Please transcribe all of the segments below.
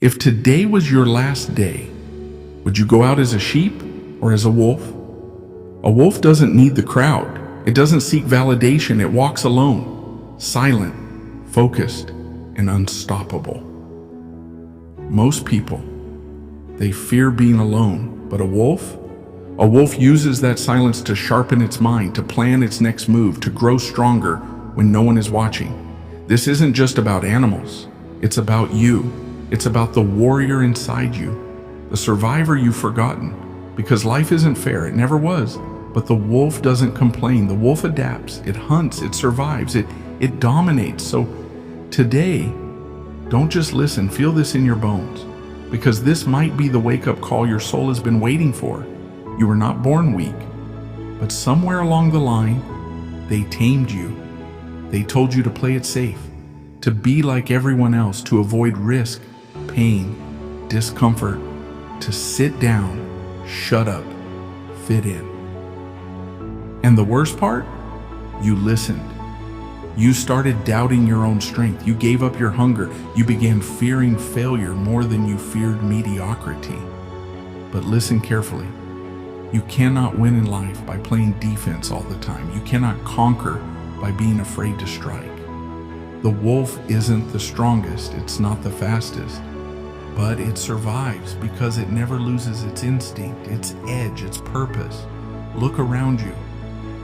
If today was your last day, would you go out as a sheep or as a wolf? A wolf doesn't need the crowd. It doesn't seek validation. It walks alone, silent, focused, and unstoppable. Most people, they fear being alone, but a wolf uses that silence to sharpen its mind, to plan its next move, to grow stronger when no one is watching. This isn't just about animals. It's about you. It's about the warrior inside you, the survivor you've forgotten, because life isn't fair. It never was. But the wolf doesn't complain. The wolf adapts. It hunts. It survives. It dominates. So today, don't just listen. Feel this in your bones, because this might be the wake-up call your soul has been waiting for. You were not born weak, but somewhere along the line, they tamed you. They told you to play it safe, to be like everyone else, to avoid risk, pain, discomfort, to sit down, shut up, fit in. And the worst part? You listened. You started doubting your own strength. You gave up your hunger. You began fearing failure more than you feared mediocrity. But listen carefully. You cannot win in life by playing defense all the time. You cannot conquer by being afraid to strike. The wolf isn't the strongest. It's not the fastest. But it survives because it never loses its instinct, its edge, its purpose. Look around you.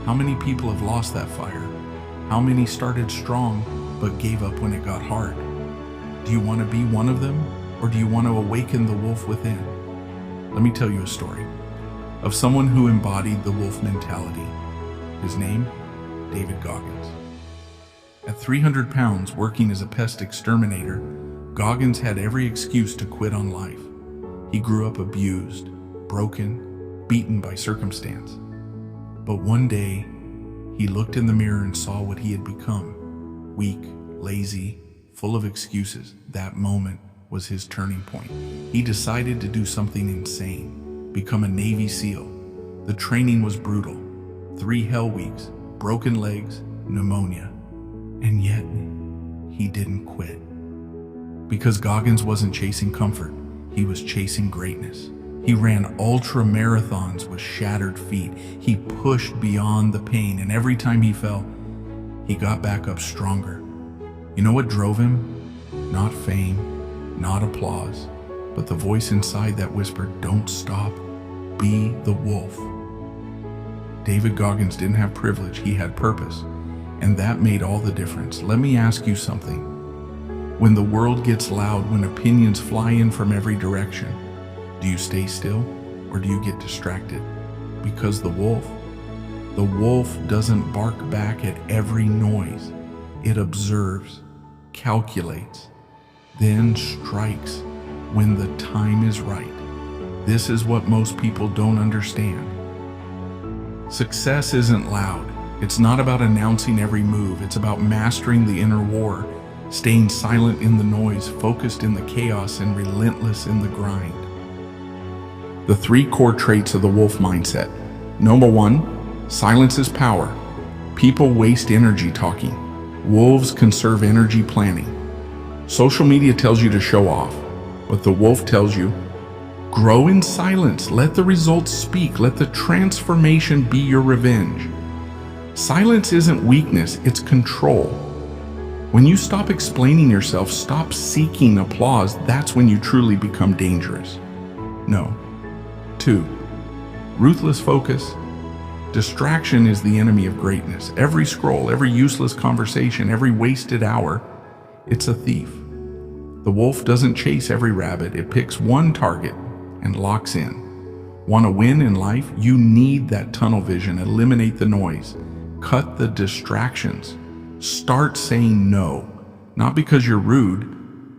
How many people have lost that fire? How many started strong but gave up when it got hard? Do you want to be one of them, or do you want to awaken the wolf within? Let me tell you a story of someone who embodied the wolf mentality. His name, David Goggins. At 300 pounds, working as a pest exterminator, Goggins had every excuse to quit on life. He grew up abused, broken, beaten by circumstance. But one day, he looked in the mirror and saw what he had become. Weak, lazy, full of excuses. That moment was his turning point. He decided to do something insane, become a Navy SEAL. The training was brutal. 3 hell weeks, broken legs, pneumonia. And yet, he didn't quit. Because Goggins wasn't chasing comfort, he was chasing greatness. He ran ultra marathons with shattered feet. He pushed beyond the pain, and every time he fell, he got back up stronger. You know what drove him? Not fame, not applause, but the voice inside that whispered, "Don't stop, be the wolf." David Goggins didn't have privilege, he had purpose, and that made all the difference. Let me ask you something. When the world gets loud, when opinions fly in from every direction, do you stay still or do you get distracted? Because the wolf doesn't bark back at every noise. It observes, calculates, then strikes when the time is right. This is what most people don't understand. Success isn't loud. It's not about announcing every move. It's about mastering the inner war, staying silent in the noise, focused in the chaos, and relentless in the grind. The 3 core traits of the wolf mindset. Number 1, silence is power. People waste energy talking. Wolves conserve energy planning. Social media tells you to show off, but the wolf tells you, grow in silence. Let the results speak. Let the transformation be your revenge. Silence isn't weakness, it's control. When you stop explaining yourself, stop seeking applause, that's when you truly become dangerous. No. 2, ruthless focus. Distraction is the enemy of greatness. Every scroll, every useless conversation, every wasted hour, it's a thief. The wolf doesn't chase every rabbit. It picks one target and locks in. Want to win in life? You need that tunnel vision. Eliminate the noise. Cut the distractions. Start saying no, not because you're rude,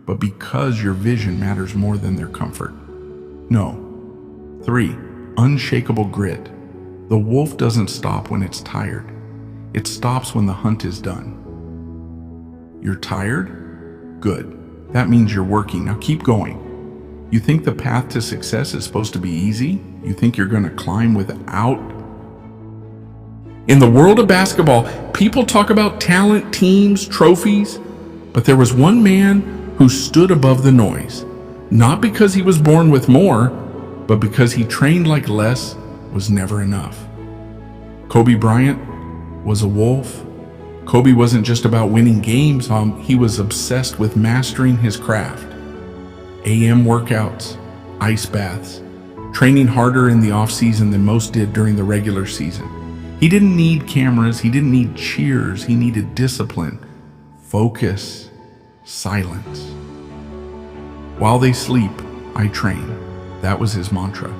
but because your vision matters more than their comfort. No. 3, unshakable grit. The wolf doesn't stop when it's tired. It stops when the hunt is done. You're tired? Good. That means you're working. Now keep going. You think the path to success is supposed to be easy? You think you're going to climb without? In the world of basketball, people talk about talent, teams, trophies, but there was one man who stood above the noise. Not because he was born with more, but because he trained like less was never enough. Kobe Bryant was a wolf. Kobe wasn't just about winning games, he was obsessed with mastering his craft. AM workouts, ice baths, training harder in the off-season than most did during the regular season. He didn't need cameras, he didn't need cheers, he needed discipline, focus, silence. While they sleep, I train. That was his mantra.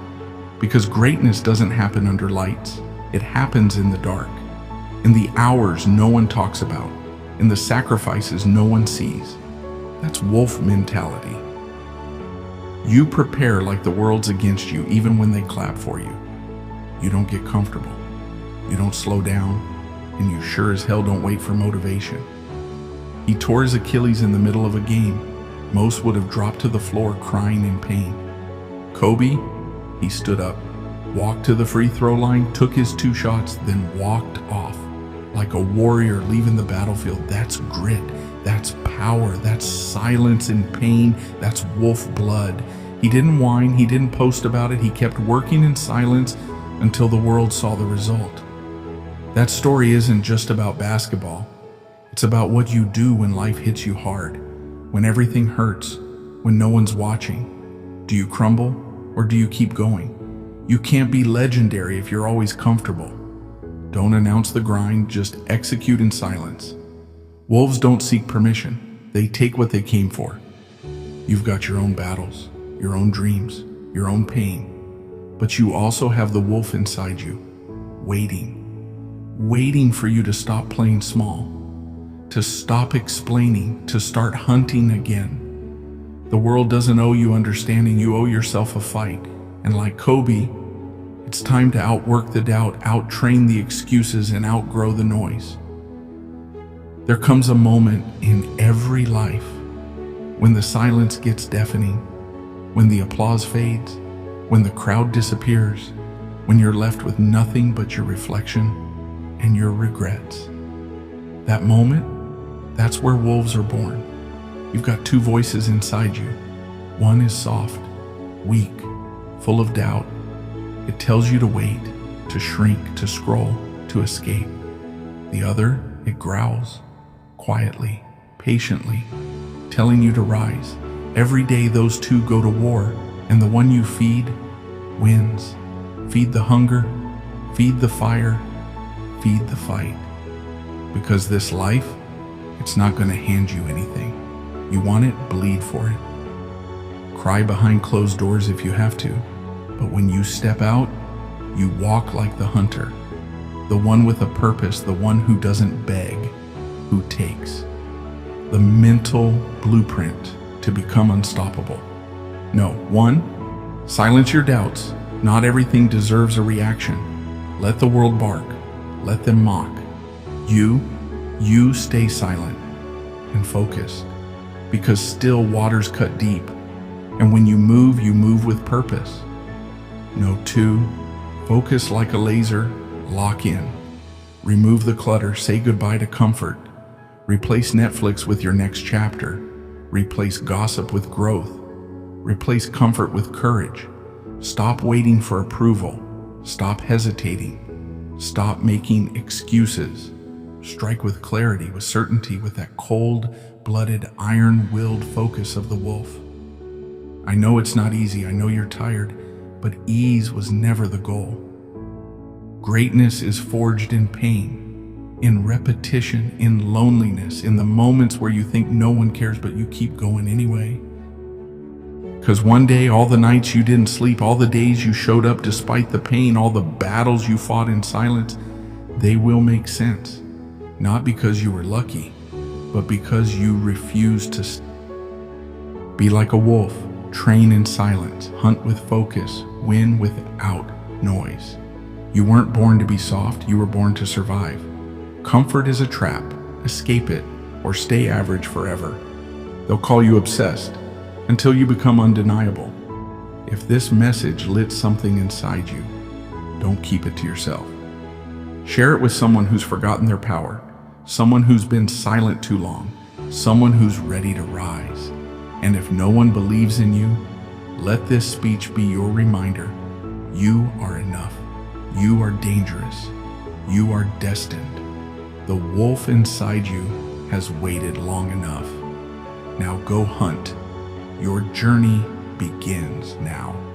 Because greatness doesn't happen under lights. It happens in the dark, in the hours no one talks about, in the sacrifices no one sees. That's wolf mentality. You prepare like the world's against you, even when they clap for you. You don't get comfortable. You don't slow down, and you sure as hell don't wait for motivation. He tore his Achilles in the middle of a game. Most would have dropped to the floor crying in pain. Kobe, he stood up, walked to the free throw line, took his 2 shots, then walked off like a warrior leaving the battlefield. That's grit, that's power, that's silence in pain, that's wolf blood. He didn't whine, he didn't post about it, he kept working in silence until the world saw the result. That story isn't just about basketball. It's about what you do when life hits you hard, when everything hurts, when no one's watching. Do you crumble or do you keep going? You can't be legendary if you're always comfortable. Don't announce the grind, just execute in silence. Wolves don't seek permission. They take what they came for. You've got your own battles, your own dreams, your own pain, but you also have the wolf inside you, waiting for you to stop playing small, to stop explaining, to start hunting again. The world doesn't owe you understanding, you owe yourself a fight. And like Kobe, it's time to outwork the doubt, out-train the excuses, and outgrow the noise. There comes a moment in every life when the silence gets deafening, when the applause fades, when the crowd disappears, when you're left with nothing but your reflection and your regrets. That moment, that's where wolves are born. You've got 2 voices inside you. One is soft, weak, full of doubt. It tells you to wait, to shrink, to scroll, to escape. The other, it growls, quietly, patiently, telling you to rise. Every day those 2 go to war, and the one you feed wins. Feed the hunger, feed the fire, feed the fight. Because this life, it's not going to hand you anything. You want it, bleed for it. Cry behind closed doors if you have to, but when you step out, you walk like the hunter, the one with a purpose, the one who doesn't beg, who takes. The mental blueprint to become unstoppable. No, 1, silence your doubts. Not everything deserves a reaction. Let the world bark. Let them mock. You stay silent and focused, because still waters cut deep. And when you move with purpose. No, 2, focus like a laser, lock in. Remove the clutter, say goodbye to comfort. Replace Netflix with your next chapter. Replace gossip with growth. Replace comfort with courage. Stop waiting for approval. Stop hesitating. Stop making excuses. Strike with clarity, with certainty, with that cold-blooded, iron-willed focus of the wolf. I know it's not easy, I know you're tired, but ease was never the goal. Greatness is forged in pain, in repetition, in loneliness, in the moments where you think no one cares, but you keep going anyway. Because one day, all the nights you didn't sleep, all the days you showed up despite the pain, all the battles you fought in silence, they will make sense. Not because you were lucky, but because you refused to be like a wolf, train in silence, hunt with focus, win without noise. You weren't born to be soft, you were born to survive. Comfort is a trap. Escape it, or stay average forever. They'll call you obsessed, until you become undeniable. If this message lit something inside you, don't keep it to yourself. Share it with someone who's forgotten their power, someone who's been silent too long, someone who's ready to rise. And if no one believes in you, let this speech be your reminder. You are enough. You are dangerous. You are destined. The wolf inside you has waited long enough. Now go hunt. Your journey begins now.